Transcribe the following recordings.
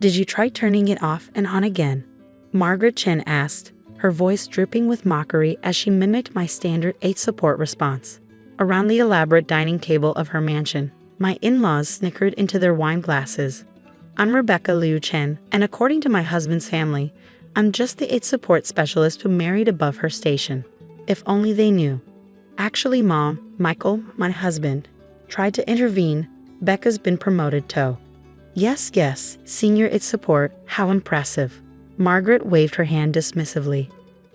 Did you try turning it off and on again? Margaret Chen asked, her voice dripping with mockery as she mimicked my standard IT support response. Around the elaborate dining table of her mansion, my in-laws snickered into their wine glasses. I'm Rebecca Liuchen, and according to my husband's family, I'm just the IT support specialist who married above her station. If only they knew. Actually, Mom, Michael, my husband, tried to intervene. Becca's been promoted to. Yes, senior IT support, how impressive. Margaret waved her hand dismissively.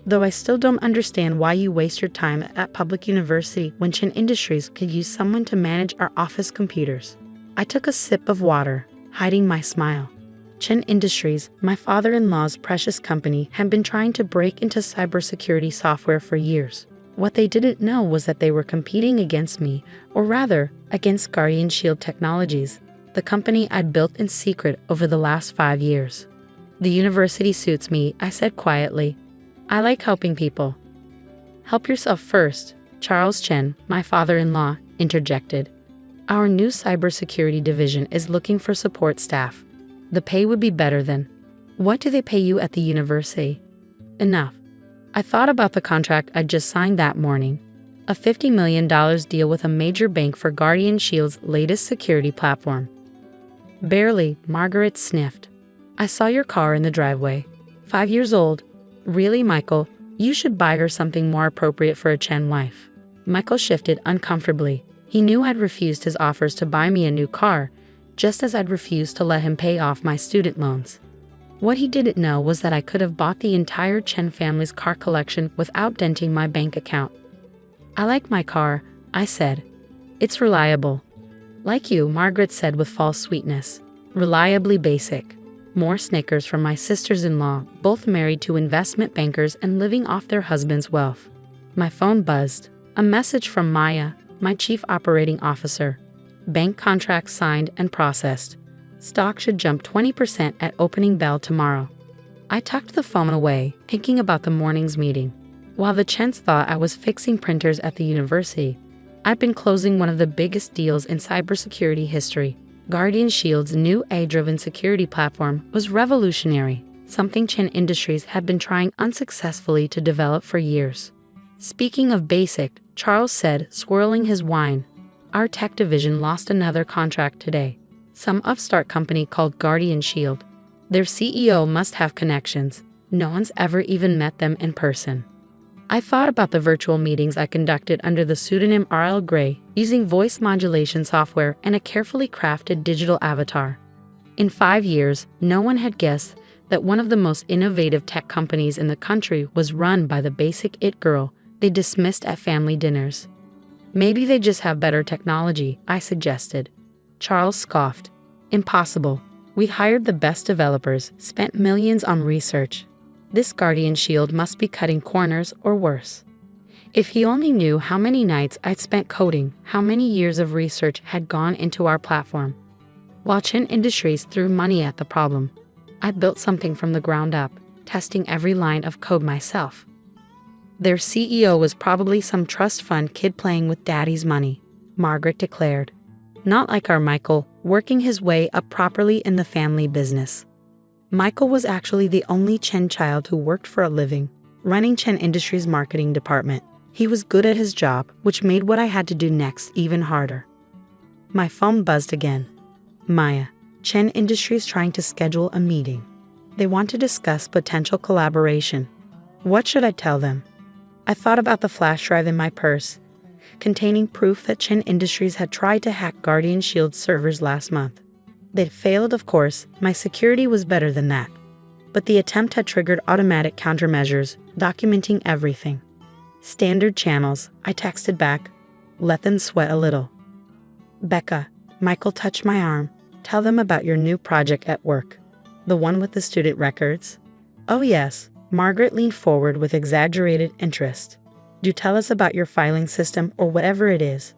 Though I still don't understand why you waste your time at public university when Chen Industries could use someone to manage our office computers. I took a sip of water, hiding my smile. Chen Industries, my father-in-law's precious company, had been trying to break into cybersecurity software for years. What they didn't know was that they were competing against me, or rather, against Guardian Shield Technologies, the company I'd built in secret over the last 5 years. The university suits me, I said quietly. I like helping people. Help yourself first, Charles Chen, my father-in-law, interjected. Our new cybersecurity division is looking for support staff. The pay would be better than. What do they pay you at the university? Enough. I thought about the contract I'd just signed that morning. A $50 million deal with a major bank for Guardian Shield's latest security platform. Barely, Margaret sniffed. I saw your car in the driveway. 5 years old. Really, Michael, you should buy her something more appropriate for a Chen wife. Michael shifted uncomfortably. He knew I'd refused his offers to buy me a new car, just as I'd refused to let him pay off my student loans. What he didn't know was that I could have bought the entire Chen family's car collection without denting my bank account. I like my car, I said. It's reliable. Like you, Margaret said with false sweetness. Reliably basic. More snickers from my sisters-in-law, both married to investment bankers and living off their husbands' wealth. My phone buzzed. A message from Maya, my chief operating officer. Bank contract signed and processed. Stock should jump 20% at opening bell tomorrow. I tucked the phone away, thinking about the morning's meeting. While the Chens thought I was fixing printers at the university, I'd been closing one of the biggest deals in cybersecurity history. Guardian Shield's new AI-driven security platform was revolutionary, something Chen Industries had been trying unsuccessfully to develop for years. Speaking of basic, Charles said, swirling his wine, our tech division lost another contract today. Some upstart company called Guardian Shield. Their CEO must have connections. No one's ever even met them in person. I thought about the virtual meetings I conducted under the pseudonym R.L. Gray, using voice modulation software and a carefully crafted digital avatar. In 5 years, no one had guessed that one of the most innovative tech companies in the country was run by the basic it girl they dismissed at family dinners. Maybe they just have better technology, I suggested. Charles scoffed. Impossible. We hired the best developers, spent millions on research. This Guardian Shield must be cutting corners or worse. If he only knew how many nights I'd spent coding, how many years of research had gone into our platform. While Chen Industries threw money at the problem, I built something from the ground up, testing every line of code myself. Their CEO was probably some trust fund kid playing with daddy's money, Margaret declared. Not like our Michael, working his way up properly in the family business. Michael was actually the only Chen child who worked for a living, running Chen Industries' marketing department. He was good at his job, which made what I had to do next even harder. My phone buzzed again. Maya, Chen Industries trying to schedule a meeting. They want to discuss potential collaboration. What should I tell them? I thought about the flash drive in my purse, containing proof that Chen Industries had tried to hack Guardian Shield's servers last month. They'd failed, of course. My security was better than that. But the attempt had triggered automatic countermeasures, documenting everything. Standard channels, I texted back. Let them sweat a little. Becca, Michael touched my arm. Tell them about your new project at work. The one with the student records? Oh yes. Margaret leaned forward with exaggerated interest. Do tell us about your filing system or whatever it is.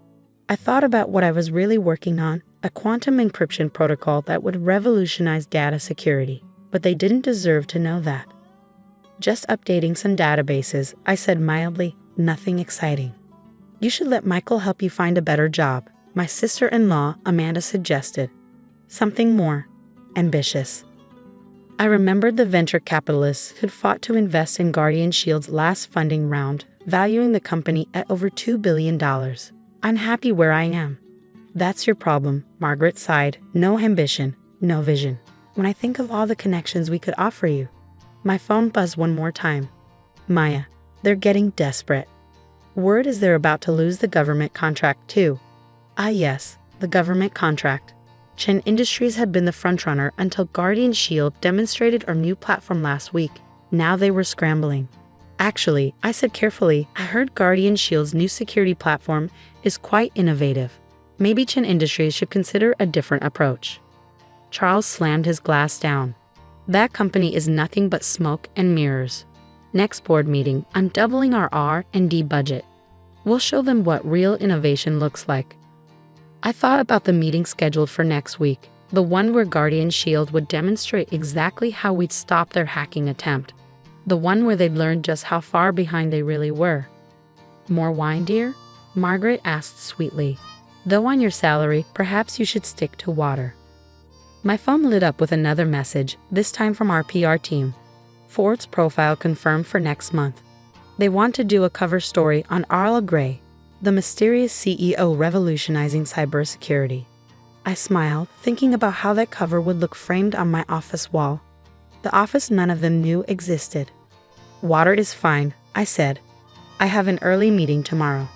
I thought about what I was really working on, a quantum encryption protocol that would revolutionize data security, but they didn't deserve to know that. Just updating some databases, I said mildly, nothing exciting. You should let Michael help you find a better job, my sister-in-law, Amanda, suggested. Something more ambitious. I remembered the venture capitalists who'd fought to invest in Guardian Shield's last funding round, valuing the company at over $2 billion. I'm happy where I am. That's your problem, Margaret sighed. No ambition, no vision. When I think of all the connections we could offer you. My phone buzzed one more time. Maya, they're getting desperate. Word is they're about to lose the government contract too. Ah yes, the government contract. Chen Industries had been the frontrunner until Guardian Shield demonstrated our new platform last week. Now they were scrambling. Actually, I said carefully, I heard Guardian Shield's new security platform is quite innovative. Maybe Chen Industries should consider a different approach. Charles slammed his glass down. That company is nothing but smoke and mirrors. Next board meeting, I'm doubling our R&D budget. We'll show them what real innovation looks like. I thought about the meeting scheduled for next week, the one where Guardian Shield would demonstrate exactly how we'd stop their hacking attempt, the one where they'd learn just how far behind they really were. More wine, dear? Margaret asked sweetly. Though on your salary, perhaps you should stick to water. My phone lit up with another message, this time from our PR team. Ford's profile confirmed for next month. They want to do a cover story on Arla Gray, the mysterious CEO revolutionizing cybersecurity. I smiled, thinking about how that cover would look framed on my office wall. The office none of them knew existed. Water is fine, I said. I have an early meeting tomorrow.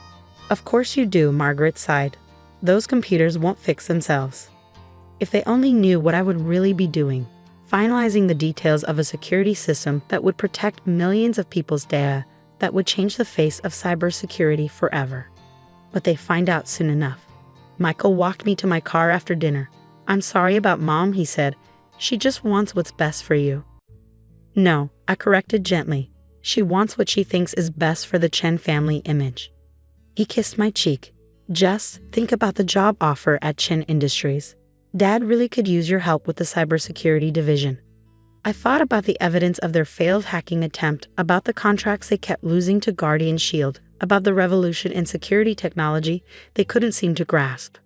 Of course you do, Margaret sighed. Those computers won't fix themselves. If they only knew what I would really be doing, finalizing the details of a security system that would protect millions of people's data, that would change the face of cybersecurity forever. But they find out soon enough. Michael walked me to my car after dinner. I'm sorry about Mom, he said. She just wants what's best for you. No, I corrected gently. She wants what she thinks is best for the Chen family image. He kissed my cheek. Just think about the job offer at Chen Industries. Dad really could use your help with the cybersecurity division. I thought about the evidence of their failed hacking attempt, about the contracts they kept losing to Guardian Shield, about the revolution in security technology they couldn't seem to grasp.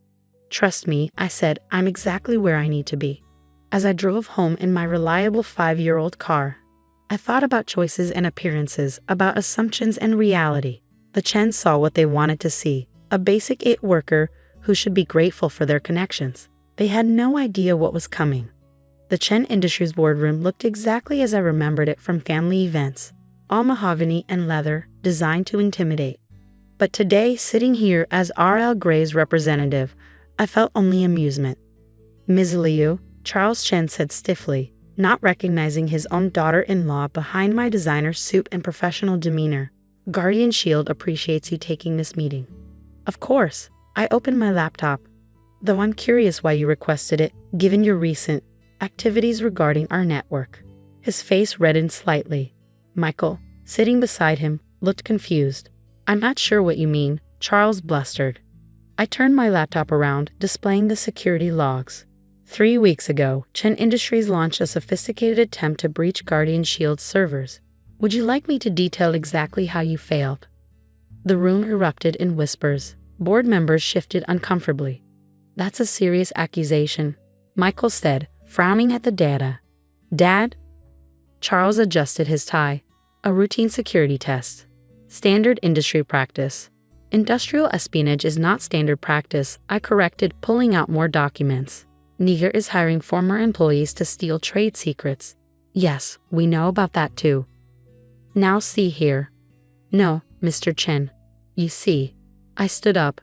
Trust me, I said, I'm exactly where I need to be. As I drove home in my reliable 5-year-old car, I thought about choices and appearances, about assumptions and reality. The Chens saw what they wanted to see, a basic IT worker who should be grateful for their connections. They had no idea what was coming. The Chen Industries boardroom looked exactly as I remembered it from family events, all mahogany and leather, designed to intimidate. But today, sitting here as R.L. Gray's representative, I felt only amusement. Ms. Liu, Charles Chen said stiffly, not recognizing his own daughter-in-law behind my designer suit and professional demeanor. Guardian Shield appreciates you taking this meeting. Of course, I opened my laptop. Though I'm curious why you requested it, given your recent activities regarding our network. His face reddened slightly. Michael, sitting beside him, looked confused. I'm not sure what you mean, Charles blustered. I turned my laptop around, displaying the security logs. 3 weeks ago, Chen Industries launched a sophisticated attempt to breach Guardian Shield's servers. Would you like me to detail exactly how you failed? The room erupted in whispers. Board members shifted uncomfortably. That's a serious accusation, Michael said, frowning at the data. Dad? Charles adjusted his tie. A routine security test. Standard industry practice. Industrial espionage is not standard practice, I corrected, pulling out more documents. Niger is hiring former employees to steal trade secrets. Yes, we know about that too. Now see here. No, Mr. Chen. You see. I stood up.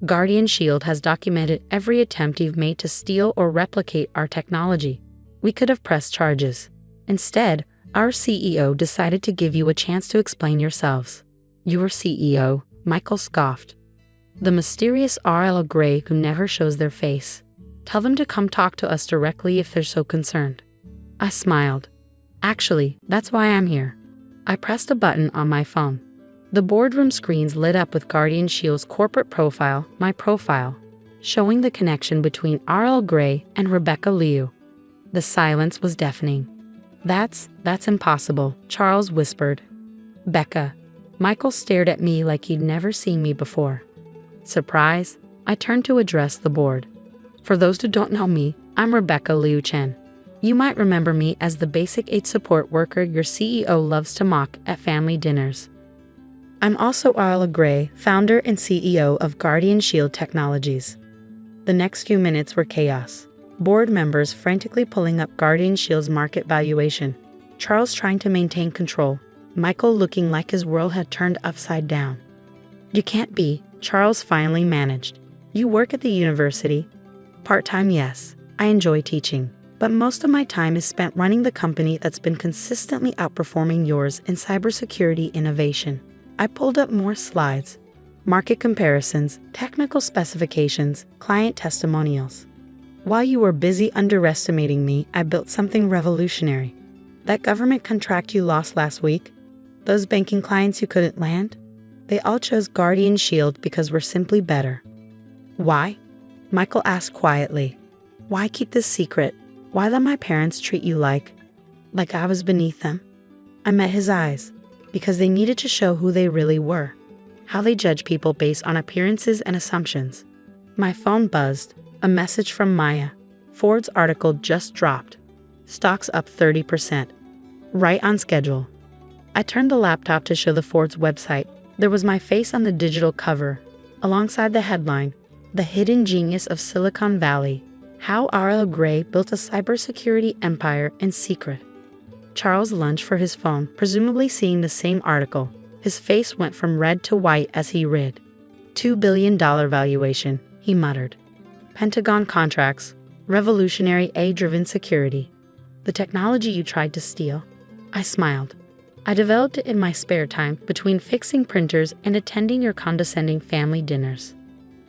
Guardian Shield has documented every attempt you've made to steal or replicate our technology. We could have pressed charges. Instead, our CEO decided to give you a chance to explain yourselves. Your CEO, Michael scoffed. The mysterious R.L. Gray who never shows their face. Tell them to come talk to us directly if they're so concerned. I smiled. Actually, that's why I'm here. I pressed a button on my phone. The boardroom screens lit up with Guardian Shield's corporate profile, my profile, showing the connection between R.L. Gray and Rebecca Liu. The silence was deafening. That's impossible, Charles whispered. Becca. Michael stared at me like he'd never seen me before. Surprise, I turned to address the board. For those who don't know me, I'm Rebecca Liuchen. You might remember me as the basic aid support worker your CEO loves to mock at family dinners. I'm also Arla Gray, founder and CEO of Guardian Shield Technologies. The next few minutes were chaos. Board members frantically pulling up Guardian Shield's market valuation. Charles trying to maintain control. Michael looking like his world had turned upside down. You can't be, Charles finally managed. You work at the university? Part-time, yes. I enjoy teaching. But most of my time is spent running the company that's been consistently outperforming yours in cybersecurity innovation. I pulled up more slides. Market comparisons, technical specifications, client testimonials. While you were busy underestimating me, I built something revolutionary. That government contract you lost last week? Those banking clients you couldn't land? They all chose Guardian Shield because we're simply better. Why? Michael asked quietly. Why keep this secret? Why let my parents treat you like I was beneath them? I met his eyes, because they needed to show who they really were, how they judge people based on appearances and assumptions. My phone buzzed, a message from Maya. Ford's article just dropped. Stocks up 30%. Right on schedule. I turned the laptop to show the Ford's website. There was my face on the digital cover, alongside the headline, The Hidden Genius of Silicon Valley. How Arla Gray built a cybersecurity empire in secret. Charles lunged for his phone, presumably seeing the same article. His face went from red to white as he read. $2 billion valuation, he muttered. Pentagon contracts, revolutionary AI-driven security. The technology you tried to steal. I smiled. I developed it in my spare time between fixing printers and attending your condescending family dinners.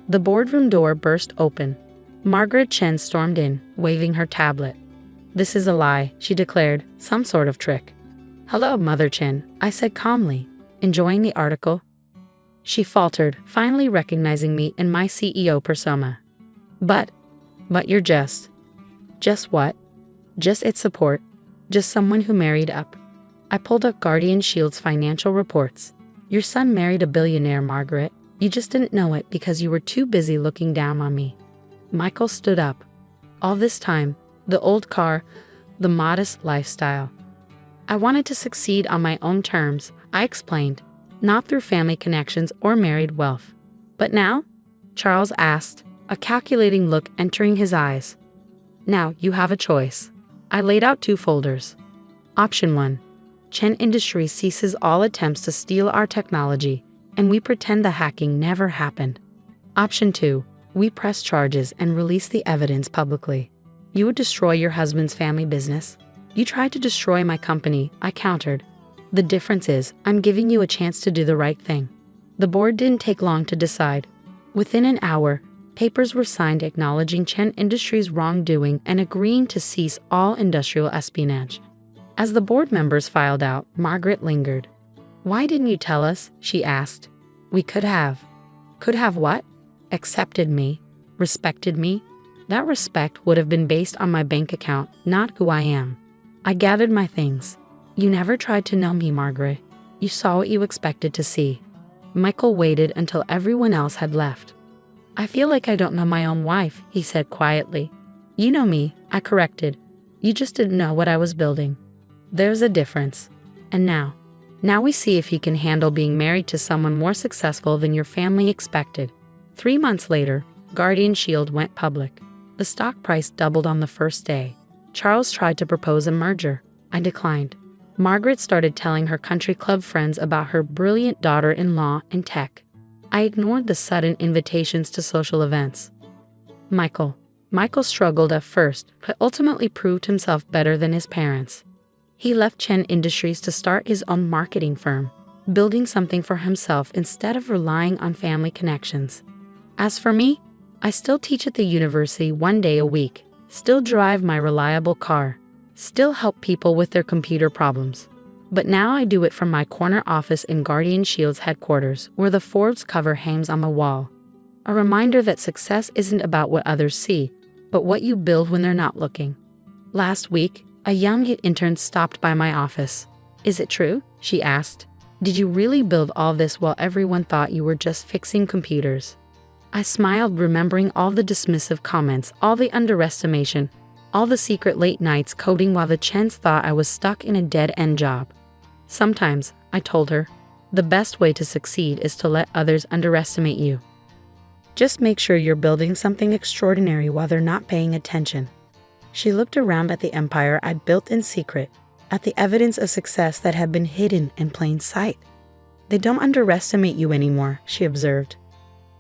The boardroom door burst open. Margaret Chen stormed in, waving her tablet. This is a lie, she declared, some sort of trick. Hello, Mother Chen, I said calmly, enjoying the article. She faltered, finally recognizing me in my CEO persona. But you're just what? Just its support. Just someone who married up. I pulled up Guardian Shield's financial reports. Your son married a billionaire, Margaret. You just didn't know it because you were too busy looking down on me. Michael stood up. All this time, the old car, the modest lifestyle. I wanted to succeed on my own terms, I explained, not through family connections or married wealth. But now? Charles asked, a calculating look entering his eyes. Now you have a choice. I laid out 2 folders. Option 1. Chen Industries ceases all attempts to steal our technology, and we pretend the hacking never happened. Option 2. We press charges and release the evidence publicly. You would destroy your husband's family business. You tried to destroy my company, I countered. The difference is, I'm giving you a chance to do the right thing. The board didn't take long to decide. Within an hour, papers were signed acknowledging Chen Industries' wrongdoing and agreeing to cease all industrial espionage. As the board members filed out, Margaret lingered. Why didn't you tell us? She asked. We could have. Could have what? Accepted me, respected me. That respect would have been based on my bank account, not who I am. I gathered my things. You never tried to know me, Margaret. You saw what you expected to see. Michael waited until everyone else had left. I feel like I don't know my own wife, he said quietly. You know me, I corrected. You just didn't know what I was building. There's a difference. And now we see if he can handle being married to someone more successful than your family expected. 3 months later, Guardian Shield went public. The stock price doubled on the first day. Charles tried to propose a merger. I declined. Margaret started telling her country club friends about her brilliant daughter-in-law in tech. I ignored the sudden invitations to social events. Michael struggled at first, but ultimately proved himself better than his parents. He left Chen Industries to start his own marketing firm, building something for himself instead of relying on family connections. As for me, I still teach at the university 1 day a week, still drive my reliable car, still help people with their computer problems. But now I do it from my corner office in Guardian Shield's headquarters, where the Forbes cover hangs on the wall. A reminder that success isn't about what others see, but what you build when they're not looking. Last week, a young intern stopped by my office. Is it true? She asked. Did you really build all this while everyone thought you were just fixing computers? I smiled, remembering all the dismissive comments, all the underestimation. All the secret late nights coding while the Chens thought I was stuck in a dead-end job. Sometimes, I told her, the best way to succeed is to let others underestimate you. Just make sure you're building something extraordinary while they're not paying attention. She looked around at the empire I'd built in secret, at the evidence of success that had been hidden in plain sight. They don't underestimate you anymore, she observed.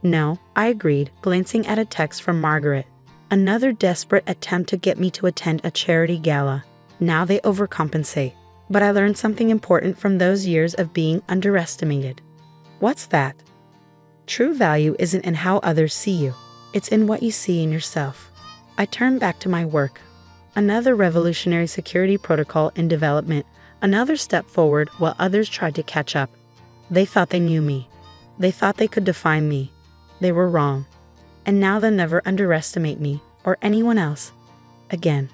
No, I agreed, glancing at a text from Margaret. Another desperate attempt to get me to attend a charity gala. Now they overcompensate. But I learned something important from those years of being underestimated. What's that? True value isn't in how others see you. It's in what you see in yourself. I turned back to my work. Another revolutionary security protocol in development, another step forward while others tried to catch up. They thought they knew me. They thought they could define me. They were wrong. And now they'll never underestimate me or anyone else again.